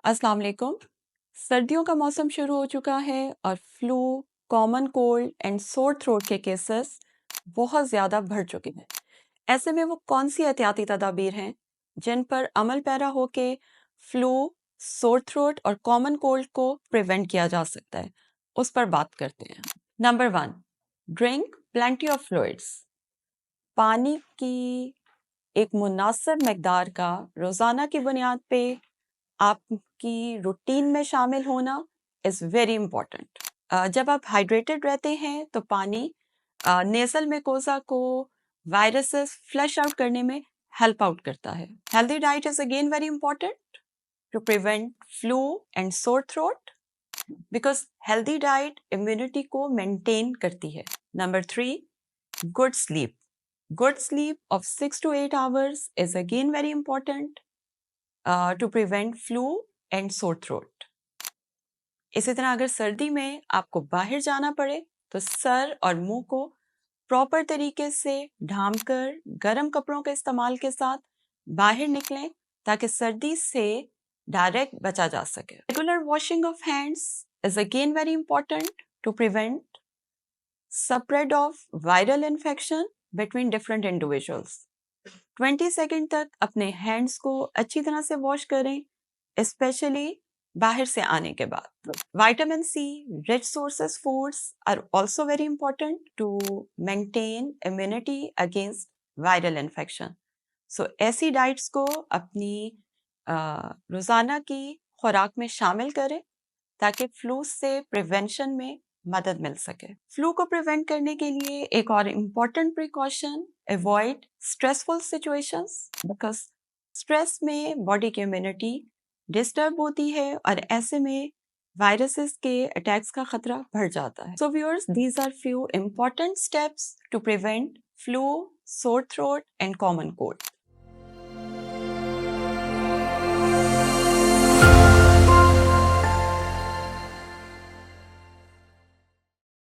अस्सलाम वालेकुम। सर्दियों का मौसम शुरू हो चुका है और flu, common cold and sore throat के केसेस बहुत ज़्यादा बढ़ चुके हैं। ऐसे में वो कौन सी एहतियाती तदाबीर हैं जिन पर अमल पैरा होके फ्लू, सोर थ्रोट और कॉमन कोल्ड को प्रिवेंट किया जा सकता है, उस पर बात करते हैं। Number 1, drink plenty of fluids. पानी की एक मुनासिब मकदार का रोज़ाना की बुनियाद पे आपकी रूटीन में शामिल होना इज़ वेरी इम्पॉर्टेंट। जब आप हाइड्रेटेड रहते हैं तो पानी नेसल मेकोसा को वायरसेस फ्लश आउट करने में हेल्प आउट करता है। Healthy diet is again very important to prevent flu and sore throat because healthy diet immunity को मेंटेन करती है। Number 3, good sleep. Good sleep of 6 to 8 hours is again very important to prevent flu and sore throat. इसी तरह अगर सर्दी में आपको बाहर जाना पड़े तो सर और मुंह को प्रॉपर तरीके से ढांप कर गर्म कपड़ों के इस्तेमाल के साथ बाहर निकलें ताकि सर्दी से डायरेक्ट बचा जा सके। Regular washing of hands is again very important to prevent spread of viral infection between different individuals. 20 second तक अपने हैंड्स को अच्छी तरह से वॉश करें, स्पेशली बाहर से आने के बाद। Vitamin C rich sources foods are also very important to maintain immunity against viral infection. So ऐसी डाइट्स को अपनी रोज़ाना की खुराक में शामिल करें ताकि फ्लू से प्रिवेंशन में मदद मिल सके। फ्लू को प्रिवेंट करने के लिए एक और important precaution, avoid stressful situations because stress में बॉडी की इम्यूनिटी डिस्टर्ब होती है और ऐसे में वायरसेस के अटैक्स का खतरा बढ़ जाता है। So viewers, these are few important steps to prevent flu, sore throat and common cold.